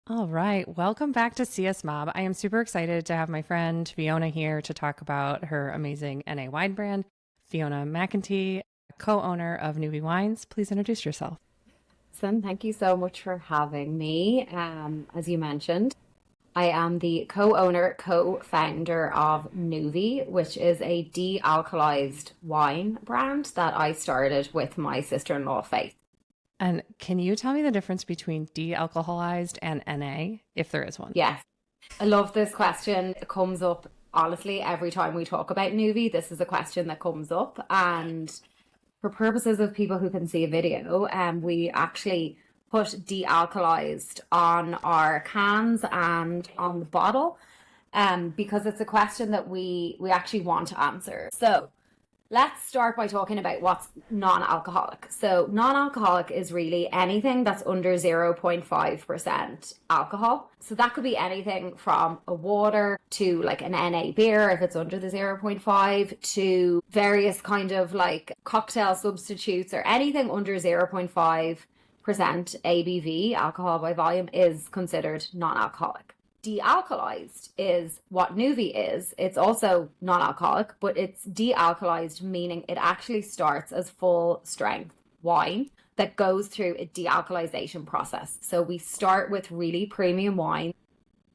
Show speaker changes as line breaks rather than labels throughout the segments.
All right. Welcome back to CS Mob. I am super excited to have my friend Fiona here to talk about her amazing NA wine brand. Fiona McEntee, co-owner of Nouvie Wines. Please introduce yourself.
Thank you so much for having me. As you mentioned, I am the co-owner, co-founder of Nouvie, which is a de-alcoholized wine brand that I started with my sister-in-law, Faith.
And can you tell me the difference between de-alcoholized and NA, if there is one?
Yes, I love this question. It comes up, honestly, every time we talk about Nouvie. This is a question that comes up. And for purposes of people who can see a video, we actually put de-alcoholized on our cans and on the bottle, because it's a question that we actually want to answer. So let's start by talking about what's non-alcoholic. So non-alcoholic is really anything that's under 0.5% alcohol. So that could be anything from a water to like an NA beer if it's under the zero point 0.5 to various kind of like cocktail substitutes or anything under 0.5% ABV, alcohol by volume, is considered non-alcoholic. De-alcoholized is what Nouvie is. It's also non-alcoholic, but it's de-alcoholized, meaning it actually starts as full strength wine that goes through a de-alcoholization process. So we start with really premium wine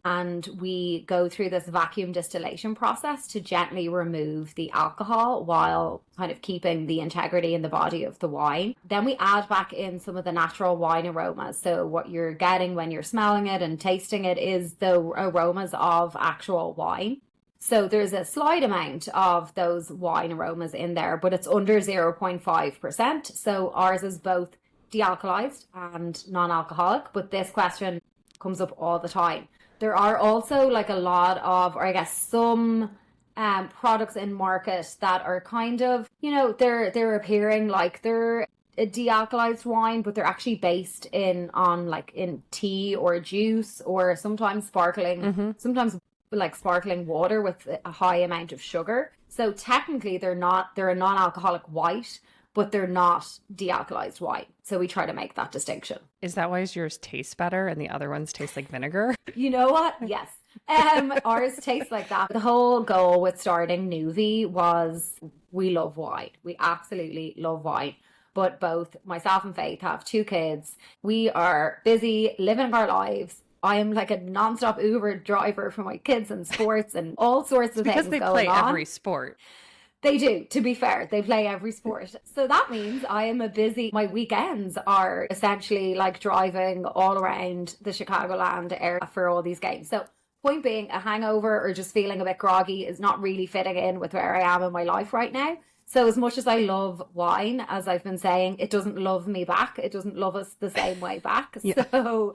and we go through this vacuum distillation process to gently remove the alcohol while kind of keeping the integrity in the body of the wine. Then we add back in some of the natural wine aromas. So what you're getting when you're smelling it and tasting it is the aromas of actual wine. So there's a slight amount of those wine aromas in there, but it's under 0.5%. So ours is both de-alcoholized and non-alcoholic, but this question comes up all the time. There are also like a lot of, or I guess some products in market that are kind of, they're appearing like they're a de-alcoholized wine, but they're actually based in tea or juice or sometimes sometimes like sparkling water with a high amount of sugar. So technically they're a non-alcoholic white, but they're not de-alcoholized wine. So we try to make that distinction.
Is that why yours tastes better and the other ones taste like vinegar?
You know what? Yes. Ours tastes like that. The whole goal with starting Nouvie was we love wine. We absolutely love wine. But both myself and Faith have two kids. We are busy living our lives. I am like a non-stop Uber driver for my kids and sports and all sorts of things
Because they
going
play
on.
every sport.
They do, to be fair. They play every sport. So that means my weekends are essentially like driving all around the Chicagoland area for all these games. So point being, a hangover or just feeling a bit groggy is not really fitting in with where I am in my life right now. So as much as I love wine, as I've been saying, it doesn't love me back. It doesn't love us the same way back.
Yeah.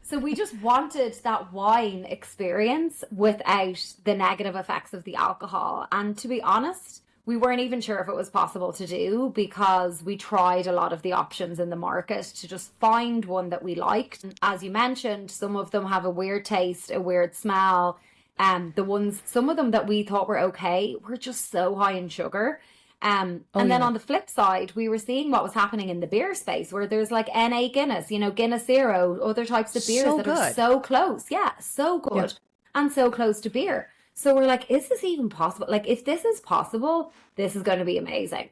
So we just wanted that wine experience without the negative effects of the alcohol. And to be honest, we weren't even sure if it was possible to do because we tried a lot of the options in the market to just find one that we liked. As you mentioned, some of them have a weird taste, a weird smell. Some of them that we thought were okay were just so high in sugar. And then on the flip side, we were seeing what was happening in the beer space where there's like NA Guinness, Guinness Zero, other types of beers that are so close. Yeah, so good. And so close to beer. So we're like, is this even possible? Like, if this is possible, this is going to be amazing.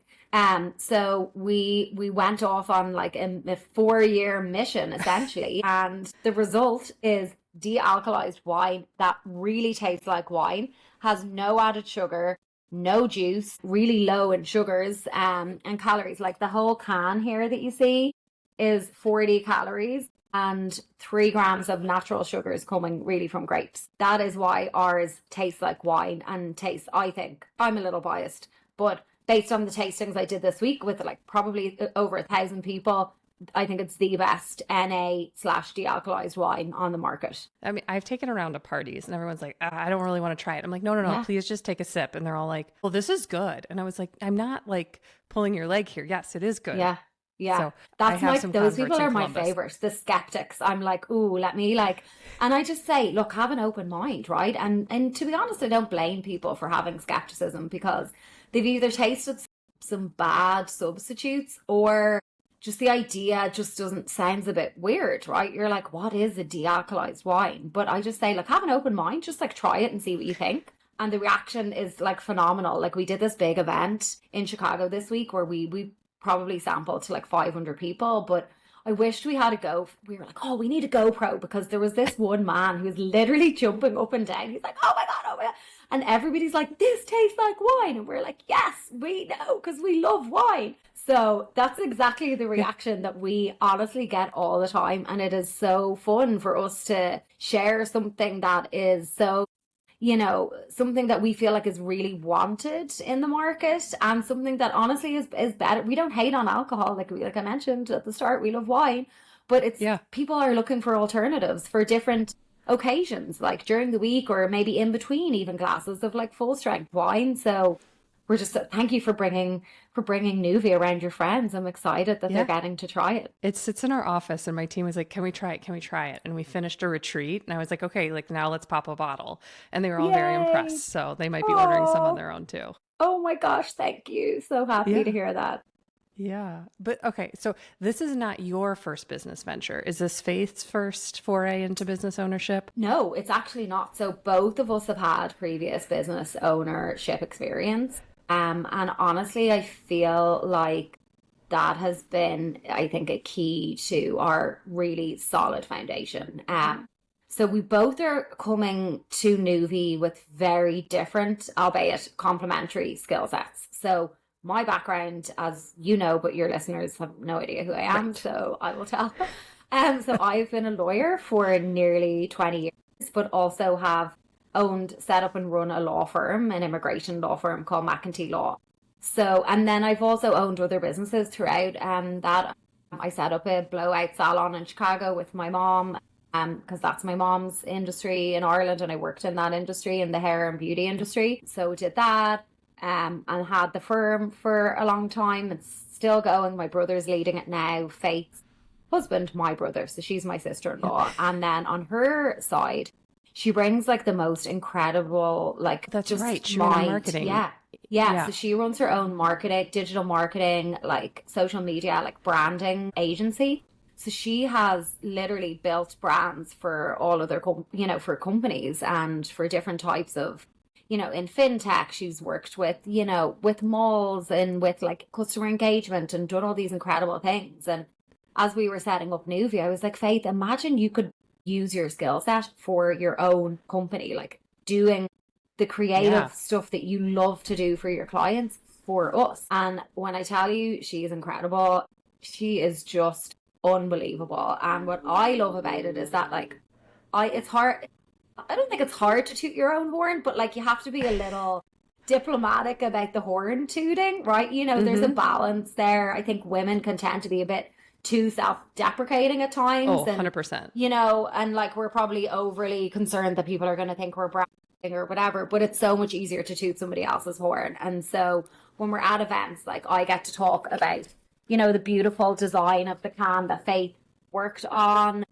So we went off on like a 4-year mission essentially. And the result is de-alcoholized wine that really tastes like wine, has no added sugar, no juice, really low in sugars and calories. Like the whole can here that you see is 40 calories and 3 grams of natural sugars coming really from grapes. That is why ours tastes like wine and tastes, I think, I'm a little biased, but based on the tastings I did this week with like probably over 1,000 people, I think it's the best NA/de-alcoholized wine on the market.
I mean, I've taken around to parties and everyone's like, I don't really want to try it. I'm like, no, please just take a sip. And they're all like, well, this is good. And I was like, I'm not like pulling your leg here. Yes, it is good.
Yeah. Yeah.
So
Those people are my
Columbus.
favorites, the skeptics. I'm like, ooh, let me like, and I just say, look, have an open mind, right? And to be honest, I don't blame people for having skepticism because they've either tasted some bad substitutes or just the idea just doesn't sounds a bit weird, right? You're like, what is a de-alcoholized wine? But I just say, like, have an open mind, just like try it and see what you think. And the reaction is like phenomenal. Like we did this big event in Chicago this week where we probably sampled to like 500 people, but I wished we had a go. We were like, oh, we need a GoPro, because there was this one man who was literally jumping up and down. He's like, oh my God, oh my God. And everybody's like, this tastes like wine. And we're like, yes, we know, because we love wine. So that's exactly the reaction that we honestly get all the time. And it is so fun for us to share something that is so, something that we feel like is really wanted in the market, and something that honestly is better. We don't hate on alcohol. Like I mentioned at the start, we love wine, but it's people are looking for alternatives for different occasions, like during the week or maybe in between even glasses of like full strength wine. So we're just thank you for bringing Nouvie around your friends. I'm excited that they're getting to try it.
It sits in our office, and my team was like, can we try it? Can we try it? And we finished a retreat, and I was like, okay, like now let's pop a bottle. And they were all very impressed. So they might be ordering some on their own too.
Oh my gosh, thank you. So happy to hear that.
Yeah. But okay, so this is not your first business venture. Is this Faith's first foray into business ownership?
No, it's actually not. So both of us have had previous business ownership experience. And honestly, I feel like that has been, I think, a key to our really solid foundation. So we both are coming to Nouvie with very different, albeit complementary skill sets. So my background, as you know, but your listeners have no idea who I am, right. So I will tell. So I've been a lawyer for nearly 20 years, but also have set up and run a law firm, an immigration law firm called McEntee Law. So, and then I've also owned other businesses throughout that. I set up a blowout salon in Chicago with my mom, because that's my mom's industry in Ireland, and I worked in that industry, in the hair and beauty industry. So did that, and had the firm for a long time. It's still going. My brother's leading it now. Faith's husband, my brother, so she's my sister-in-law. And then on her side, she brings like the most incredible, like,
that's
just
right. She runs marketing.
Yeah. So she runs her own marketing, digital marketing, like social media, like branding agency. So she has literally built brands for all of their, for companies and for different types of, in fintech. She's worked with, with malls and with like customer engagement and done all these incredible things. And as we were setting up Nouvie, I was like, Faith, imagine you could use your skill set for your own company, like doing the creative stuff that you love to do for your clients for us. And when I tell you, she is incredible. She is just unbelievable. And what I love about it is that it's hard. I don't think it's hard to toot your own horn, but like you have to be a little diplomatic about the horn tooting, right? There's a balance there. I think women can tend to be a bit too self-deprecating at times.
Oh, 100%.
And like we're probably overly concerned that people are going to think we're bragging or whatever, but it's so much easier to toot somebody else's horn. And so when we're at events, like I get to talk about, the beautiful design of the can that Faith worked on,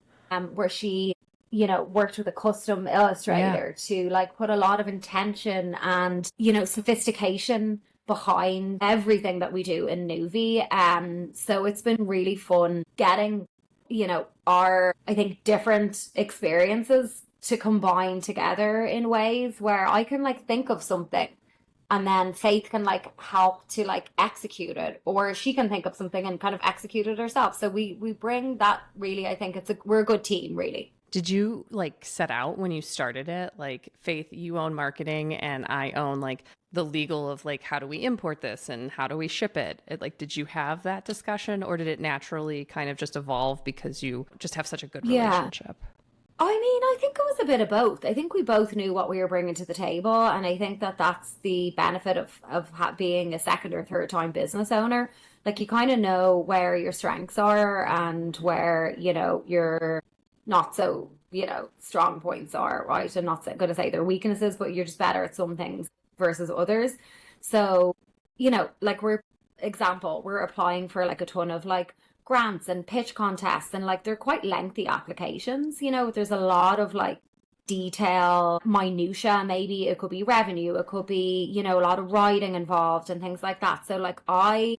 where she, worked with a custom illustrator to like put a lot of intention and, sophistication behind everything that we do in Nouvie. So it's been really fun getting, our, I think, different experiences to combine together in ways where I can like think of something and then Faith can like help to like execute it, or she can think of something and kind of execute it herself. So we bring that really, I think we're a good team, really.
Did you like set out when you started it, like Faith, you own marketing and I own like the legal of like, how do we import this and how do we ship it? Like, did you have that discussion, or did it naturally kind of just evolve because you just have such a good relationship?
I mean, I think it was a bit of both. I think we both knew what we were bringing to the table. And I think that that's the benefit of being a second or third time business owner. Like you kind of know where your strengths are and where, your not so, strong points are, right? I'm not going to say they're weaknesses, but you're just better at some things versus others. So, like we're applying for like a ton of like grants and pitch contests, and like they're quite lengthy applications. There's a lot of like detail, minutia. Maybe it could be revenue, it could be a lot of writing involved and things like that. So like I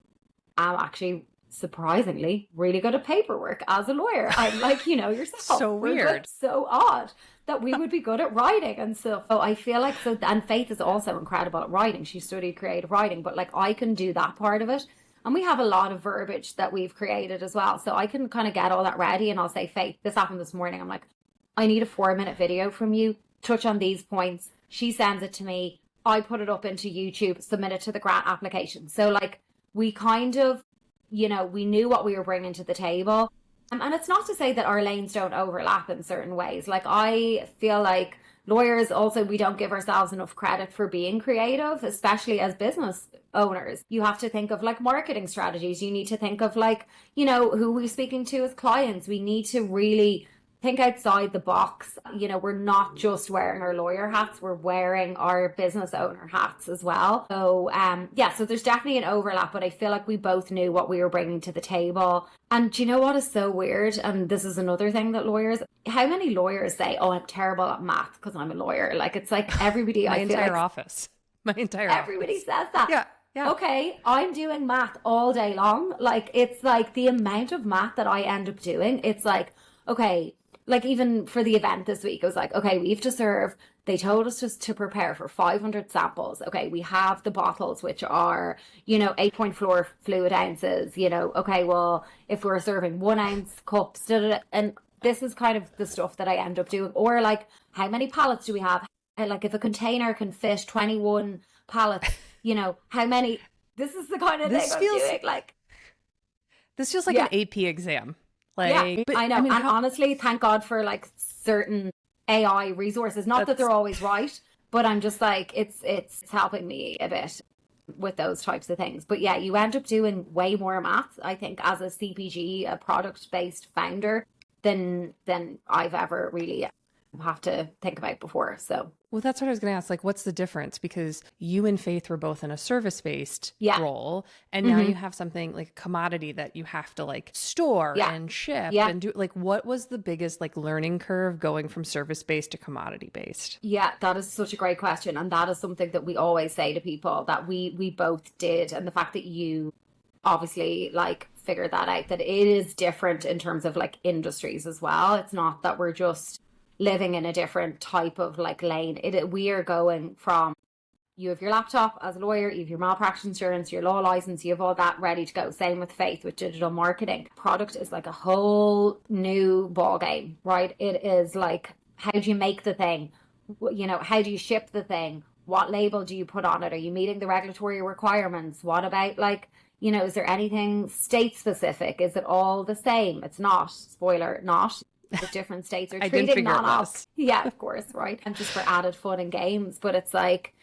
am actually surprisingly really good at paperwork as a lawyer. I'm like, yourself.
So weird.
So odd that we would be good at writing and stuff. So I feel like, and Faith is also incredible at writing. She studied creative writing, but like I can do that part of it. And we have a lot of verbiage that we've created as well. So I can kind of get all that ready and I'll say, Faith, this happened this morning. I'm like, I need a 4-minute video from you. Touch on these points. She sends it to me. I put it up into YouTube, submit it to the grant application. So like we kind of, we knew what we were bringing to the table. And it's not to say that our lanes don't overlap in certain ways. Like I feel like lawyers also, we don't give ourselves enough credit for being creative, especially as business owners. You have to think of like marketing strategies. You need to think of like, who we're speaking to as clients. We need to really think outside the box. We're not just wearing our lawyer hats, we're wearing our business owner hats as well. So so there's definitely an overlap, but I feel like we both knew what we were bringing to the table. And do you know what is so weird? And this is another thing that how many lawyers say, oh, I'm terrible at math because I'm a lawyer? Like it's like everybody,
My entire office
everybody says that.
Yeah.
Okay, I'm doing math all day long. Like it's like the amount of math that I end up doing, it's like, okay, like even for the event this week, it was like, okay, we have to serve. They told us just to prepare for 500 samples. Okay, we have the bottles, which are, 8.4 fluid ounces. Okay, well, if we're serving 1 ounce cups, and this is kind of the stuff that I end up doing. Or like, how many pallets do we have? And like, if a container can fit 21 pallets, how many? This is the kind of thing I'm doing. Like,
this feels like an AP exam.
Like, but, I know. And honestly, thank God for like certain AI resources. Not that they're always right, but I'm just like, it's helping me a bit with those types of things. But yeah, you end up doing way more math, I think, as a CPG, a product-based founder, than I've ever really have to think about before. So
well, that's what I was going to ask. Like, what's the difference? Because you and Faith were both in a service-based role, and now you have something like a commodity that you have to like store and ship and do. Like, what was the biggest like learning curve going from service-based to commodity-based?
Yeah, that is such a great question, and that is something that we always say to people that we both did, and the fact that you obviously like figured that out, that it is different in terms of like industries as well. It's not that we're just living in a different type of like lane. We are going from, you have your laptop as a lawyer, you have your malpractice insurance, your law license, you have all that ready to go. Same with Faith with digital marketing. Product is like a whole new ball game, right? It is like, how do you make the thing? How do you ship the thing? What label do you put on it? Are you meeting the regulatory requirements? What about like, is there anything state specific? Is it all the same? It's not. Spoiler, not. The different states are treating non-op. Yeah, of course, right? And just for added fun and games. But it's like,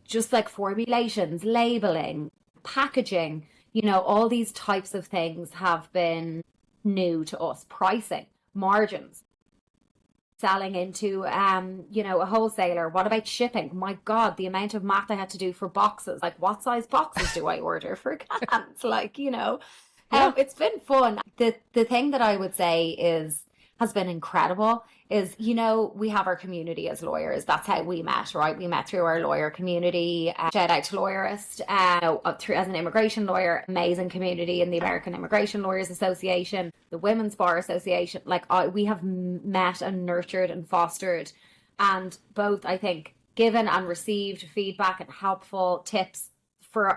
just like formulations, labeling, packaging, all these types of things have been new to us. Pricing, margins, selling into, a wholesaler. What about shipping? My God, the amount of math I had to do for boxes. Like, what size boxes do I order for cans? Like, it's been fun. The thing that I would say has been incredible is, we have our community as lawyers. That's how we met, right? We met through our lawyer community. Shout out to Lawyerist, as an immigration lawyer, amazing community in the American Immigration Lawyers Association, the Women's Bar Association. Like we have met and nurtured and fostered, and both, I think, given and received feedback and helpful tips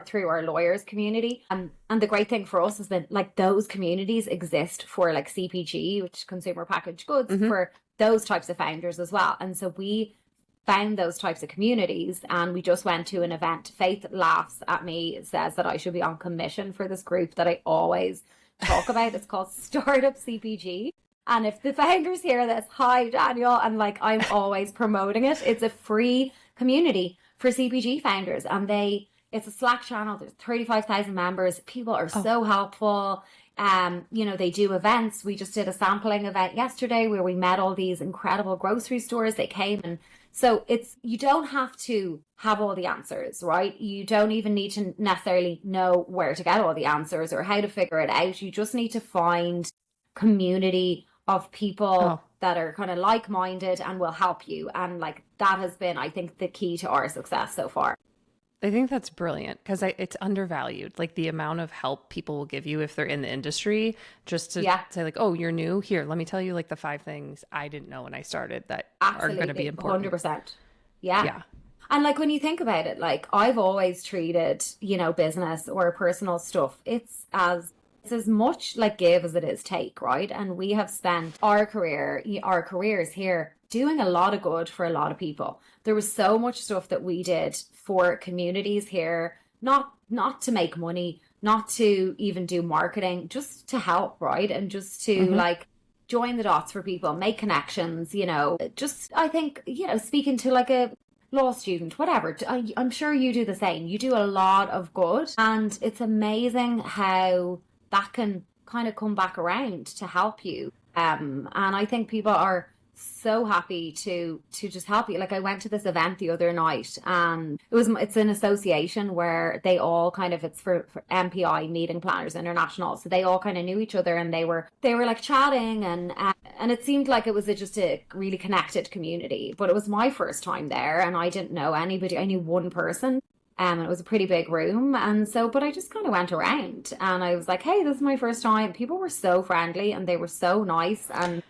through our lawyers community. And the great thing for us has been like those communities exist for like CPG, which is consumer packaged goods, for those types of founders as well. And so we found those types of communities, and we just went to an event. Faith laughs at me, says that I should be on commission for this group that I always talk about. It's called Startup CPG. And if the founders hear this, hi Daniel, and like I'm always promoting it. It's a free community for CPG founders, and it's a Slack channel. There's 35,000 members. People are so helpful. They do events. We just did a sampling event yesterday where we met all these incredible grocery stores. They came, and so you don't have to have all the answers, right? You don't even need to necessarily know where to get all the answers or how to figure it out. You just need to find community of people that are kind of like-minded and will help you. And like that has been, I think, the key to our success so far.
I think that's brilliant because it's undervalued. Like the amount of help people will give you if they're in the industry, just to
Yeah,
say like, oh, you're new here. Let me tell you like the 5 things I didn't know when I started that are going to be
absolutely.
important.
100%. Yeah.
Yeah.
And like when you think about it, like I've always treated, business or personal stuff, it's as much like give as it is take, right? And we have spent our careers here doing a lot of good for a lot of people. There was so much stuff that we did for communities here, not to make money, not to even do marketing, just to help, right? And just to
Hmm.
like join the dots for people, make connections, just I think, speaking to like a law student, whatever. I'm sure you do the same. You do a lot of good, and it's amazing how that can kind of come back around to help you. And I think people are so happy to just help you. Like I went to this event the other night, and it's an association where they all kind of it's for MPI, Meeting Planners International, so they all kind of knew each other, and they were like chatting, and it seemed like it was just a really connected community. But it was my first time there, and I didn't know anybody. I knew one person. And it was a pretty big room. And so, but I just kind of went around and I was like, hey, this is my first time. People were so friendly and they were so nice. And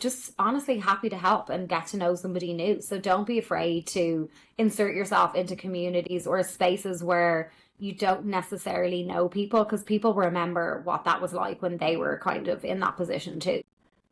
just honestly happy to help and get to know somebody new. So don't be afraid to insert yourself into communities or spaces where you don't necessarily know people, because people remember what that was like when they were kind of in that position too.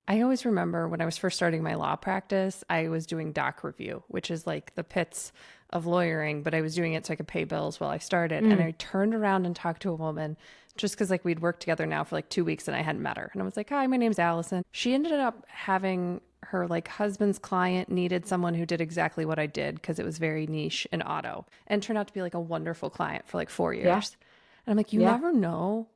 I always remember when I was first starting my law practice, I was doing doc review, which is like the pits of lawyering, but I was doing it so I could pay bills while I started. And I turned around and talked to a woman just because like we'd worked together now for like 2 weeks and I hadn't met her. And I was like, hi, my name's Allison. She ended up having her like husband's client needed someone who did exactly what I did because it was very niche in auto, and turned out to be like a wonderful client for like 4 years.
Yeah.
And I'm like, you
Yeah.
never know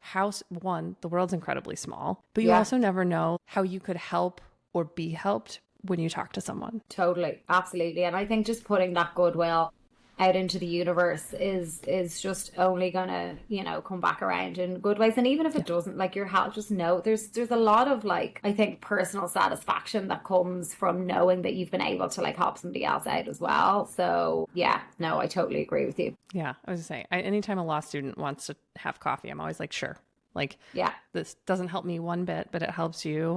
how, one, the world's incredibly small, but you
Yeah.
also never know how you could help or be helped when you talk to someone.
Totally. Absolutely. And I think just putting that goodwill out into the universe is just only gonna, come back around in good ways. And even if
Yeah.
it doesn't, like your health, just know there's a lot of like I think personal satisfaction that comes from knowing that you've been able to like help somebody else out as well. So yeah, no, I totally agree with you.
Yeah. I was just saying, anytime a law student wants to have coffee, I'm always like, sure. Like,
Yeah.
this doesn't help me one bit, but it helps you.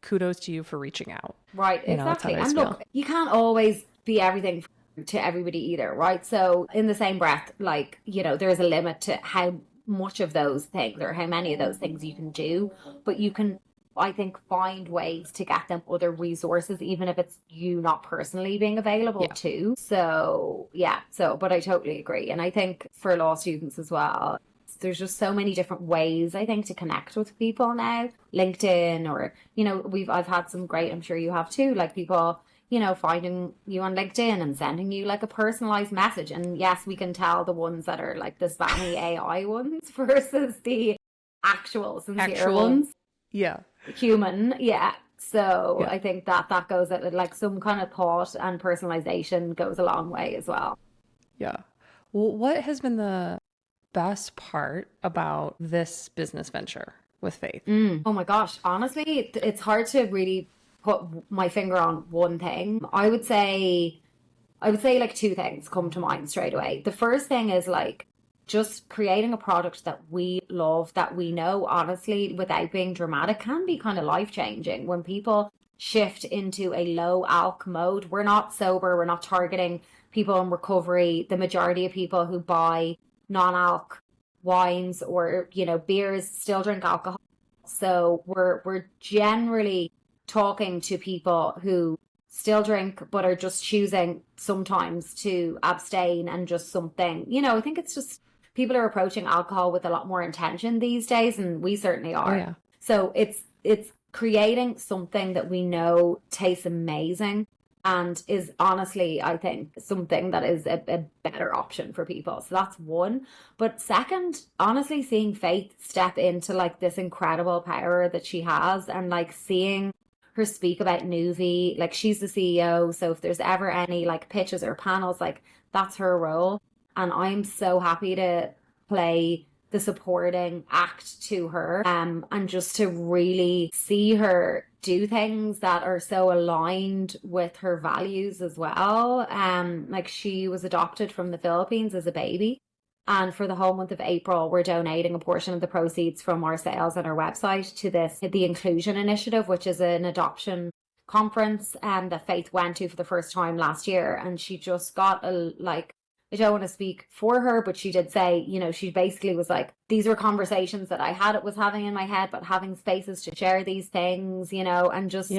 Kudos to you for reaching out.
Right,
That's how
exactly.
I
And
feel.
look, you can't always be everything to everybody either, right? So, in the same breath, like, there's a limit to how much of those things or how many of those things you can do, but you can, I think, find ways to get them other resources, even if it's you not personally being available
Yeah.
too. So, yeah, but I totally agree. And I think for law students as well, there's just so many different ways I think to connect with people now. LinkedIn, or I've had some great, I'm sure you have too, like people finding you on LinkedIn and sending you like a personalized message. And yes, we can tell the ones that are like the spammy AI ones versus the actual sincere
Actual.
ones,
Yeah.
human. Yeah. So
Yeah.
I think that goes at like some kind of thought and personalization goes a long way as well.
Yeah. Well, what has been the best part about this business venture with Faith?
Oh my gosh, honestly, it's hard to really put my finger on one thing. I would say like two things come to mind straight away. The first thing is like just creating a product that we love, that we know, honestly, without being dramatic, can be kind of life changing. When people shift into a low alc mode, we're not sober, we're not targeting people in recovery. The majority of people who buy non-alc wines or beers still drink alcohol. So we're generally talking to people who still drink but are just choosing sometimes to abstain, and just something, I think it's just people are approaching alcohol with a lot more intention these days, and we certainly
Oh,
are.
yeah.
So it's creating something that we know tastes amazing and is honestly, I think, something that is a better option for people. So that's one. But second, honestly, seeing Faith step into like this incredible power that she has, and like seeing her speak about Nouvie, like she's the CEO. So if there's ever any like pitches or panels, like that's her role. And I'm so happy to play the supporting act to her, and just to really see her do things that are so aligned with her values as well. Like, she was adopted from the Philippines as a baby. And for the whole month of April, we're donating a portion of the proceeds from our sales on our website to the Inclusion Initiative, which is an adoption conference that Faith went to for the first time last year. And she just got I don't want to speak for her, but she did say, you know, she basically was like, these were conversations that I was having in my head, but having spaces to share these things, you know, and just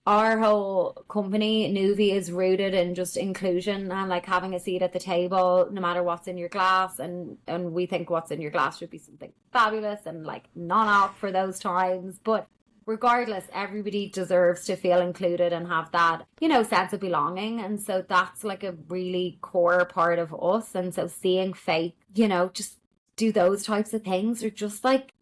our whole company, Nouvie, is rooted in just inclusion and like having a seat at the table, no matter what's in your glass. And we think what's in your glass should be something fabulous and like non-alc for those times. But regardless, everybody deserves to feel included and have that, you know, sense of belonging. And so that's like a really core part of us. And so seeing Faith, you know, just do those types of things, or just like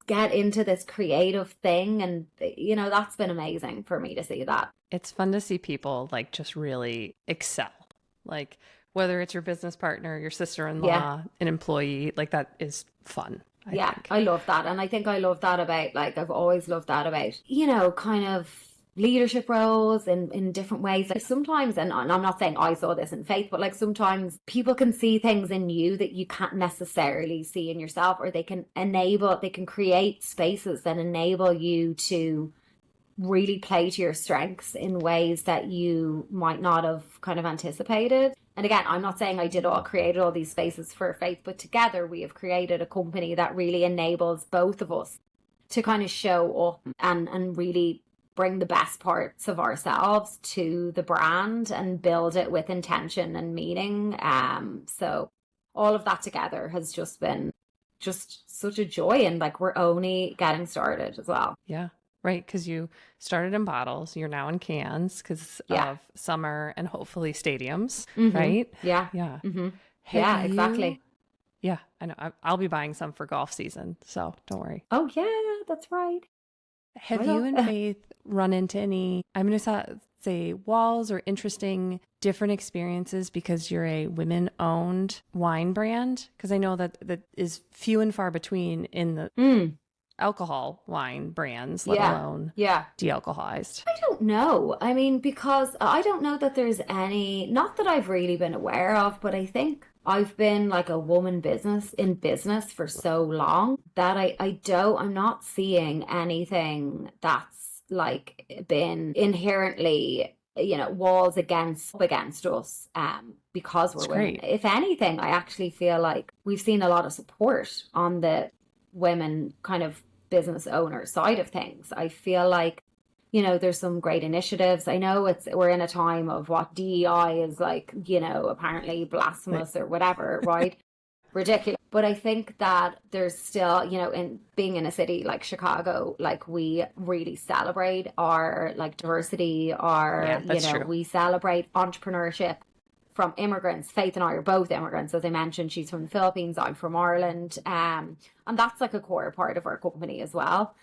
get into this creative thing, and you know, that's been amazing for me to see that.
It's fun to see people like just really excel, like whether it's your business partner, your sister-in-law, an employee, like that is fun. I think.
I love that. And I think I love that about, like, I've always loved that about, you know, kind of leadership roles in different ways. Like sometimes, and I'm not saying I saw this in Faith, but like sometimes people can see things in you that you can't necessarily see in yourself, or they can create spaces that enable you to really play to your strengths in ways that you might not have kind of anticipated. And again, I'm not saying I created all these spaces for Faith, but together we have created a company that really enables both of us to kind of show up and really bring the best parts of ourselves to the brand and build it with intention and meaning. So all of that together has just been just such a joy, and like we're only getting started as well.
Yeah. Right, because you started in bottles, you're now in cans because of summer and hopefully stadiums, right?
Yeah.
Yeah.
Mm-hmm. Yeah, exactly.
Yeah, I know. I'll be buying some for golf season, so don't worry.
Oh, yeah, that's right.
Have you and Faith run into any, I'm going to say walls or interesting different experiences because you're a women-owned wine brand? Because I know that is few and far between in the alcohol wine brands, let alone de-alcoholized.
I don't know. I mean, because I don't know that there's any, not that I've really been aware of, but I think I've been like a woman in business for so long that I'm not seeing anything that's like been inherently, you know, walls against us because we're women. If anything, I actually feel like we've seen a lot of support on the women kind of business owner side of things. I feel like, you know, there's some great initiatives. I know we're in a time of what DEI is like, you know, apparently blasphemous or whatever, right? Ridiculous. But I think that there's still, you know, in being in a city like Chicago, like we really celebrate our like diversity, we celebrate entrepreneurship from immigrants. Faith and I are both immigrants. As I mentioned, she's from the Philippines, I'm from Ireland. And that's like a core part of our company as well.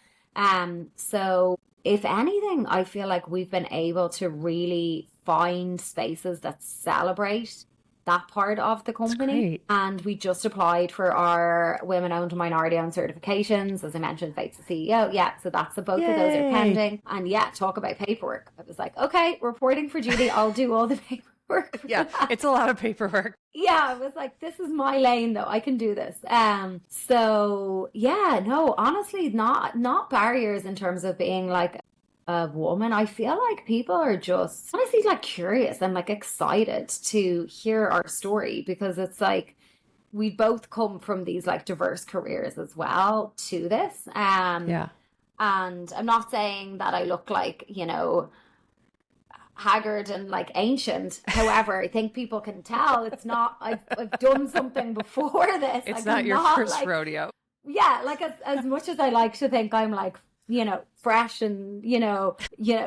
So if anything, I feel like we've been able to really find spaces that celebrate that part of the company. And we just applied for our women-owned and minority-owned certifications. As I mentioned, Faith's the CEO. Yeah, so both of those are pending. And talk about paperwork. I was like, okay, reporting for duty. I'll do all the paperwork.
It's a lot of paperwork.
I was like, this is my lane though, I can do this. So honestly, not barriers in terms of being like a woman. I feel like people are just honestly like curious and like excited to hear our story, because it's like we both come from these like diverse careers as well to this. And I'm not saying that I look like, you know, haggard and like ancient. However, I think people can tell it's not, I've done something before this.
It's like, not your first rodeo.
Yeah, like as much as I like to think I'm like, you know, fresh and, you know,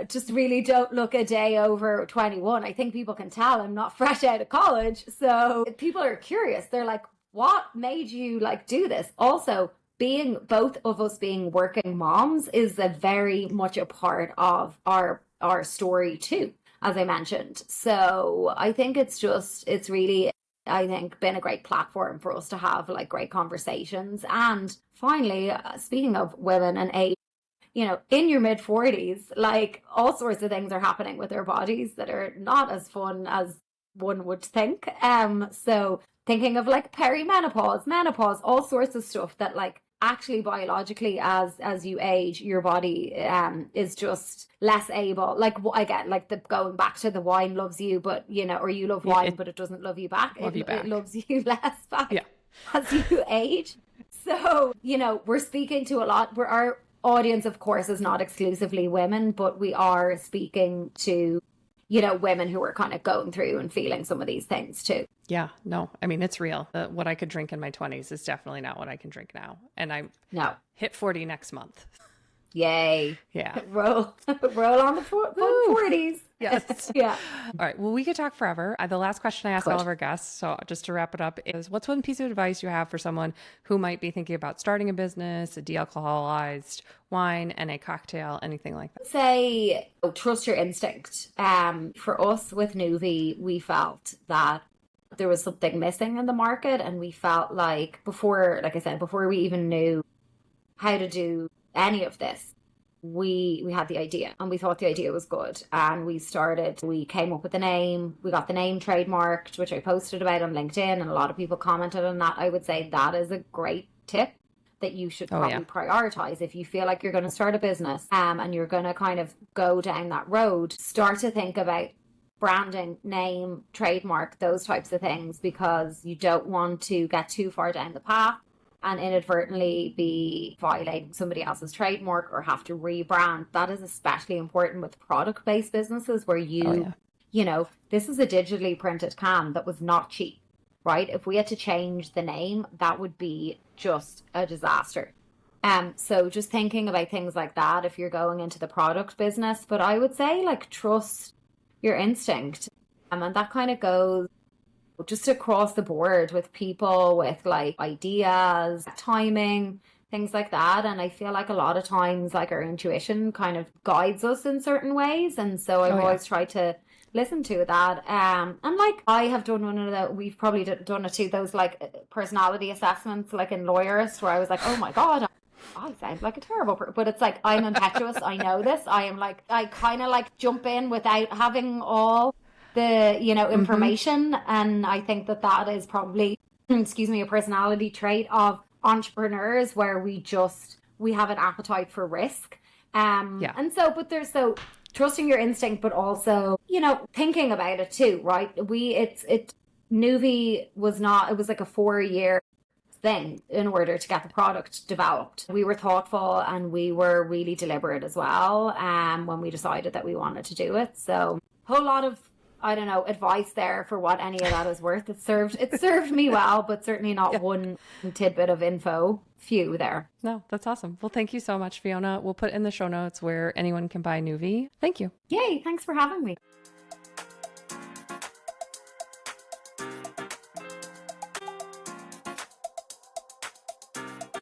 just really don't look a day over 21. I think people can tell I'm not fresh out of college. So people are curious. They're like, what made you like do this? Also, both of us being working moms is a very much a part of our story too, as I mentioned. So I think it's really I think, been a great platform for us to have like great conversations. And finally, speaking of women and age, in your mid 40s, like all sorts of things are happening with our bodies that are not as fun as one would think. So thinking of like perimenopause, menopause, all sorts of stuff that like actually biologically as you age, your body is just less able. Like I get like the going back to the wine loves you, but or you love wine, but it doesn't love you back. It loves you less back as you age. So, we're speaking to our audience, of course, is not exclusively women, but we are speaking to, women who are kind of going through and feeling some of these things too.
Yeah, no, I mean, it's real. What I could drink in my 20s is definitely not what I can drink now. And I hit 40 next month.
Yay.
Yeah.
Roll on the 40s.
Yes.
Yeah.
All right. Well, we could talk forever. The last question I ask all of our guests, so just to wrap it up, is what's one piece of advice you have for someone who might be thinking about starting a business, a de-alcoholized wine, and a cocktail, anything like that?
Say, trust your instinct. For us with Nouvie, we felt that there was something missing in the market, and we felt like before we even knew how to do any of this, we had the idea and we thought the idea was good, and we came up with the name, we got the name trademarked, which I posted about on LinkedIn, and a lot of people commented on that. I would say that is a great tip that you should probably prioritize if you feel like you're going to start a business and you're going to kind of go down that road. Start to think about branding, name, trademark, those types of things, because you don't want to get too far down the path and inadvertently be violating somebody else's trademark or have to rebrand. That is especially important with product-based businesses where this is a digitally printed can that was not cheap, right? If we had to change the name, that would be just a disaster. So just thinking about things like that if you're going into the product business. But I would say like trust your instinct. And that kind of goes just across the board with people, with like ideas, timing, things like that. And I feel like a lot of times like our intuition kind of guides us in certain ways. And so I've always tried to listen to that. And like I have done one of the, we've probably done it too, those like personality assessments like in Lawyerist, where I was like, oh my God, I sound like a terrible person. But it's like, I'm impetuous. I know this. I am like, I kind of like jump in without having all the information. And I think that is probably a personality trait of entrepreneurs, where we have an appetite for risk, and so trusting your instinct, but also thinking about it too, right? Nouvie was like a 4-year thing in order to get the product developed. We were thoughtful and we were really deliberate as well when we decided that we wanted to do it. So a whole lot of advice there for what any of that is worth. It served me well, but certainly not one tidbit of info. Few there.
No, that's awesome. Well, thank you so much, Fiona. We'll put in the show notes where anyone can buy Nouvie. Thank you.
Yay. Thanks for having me.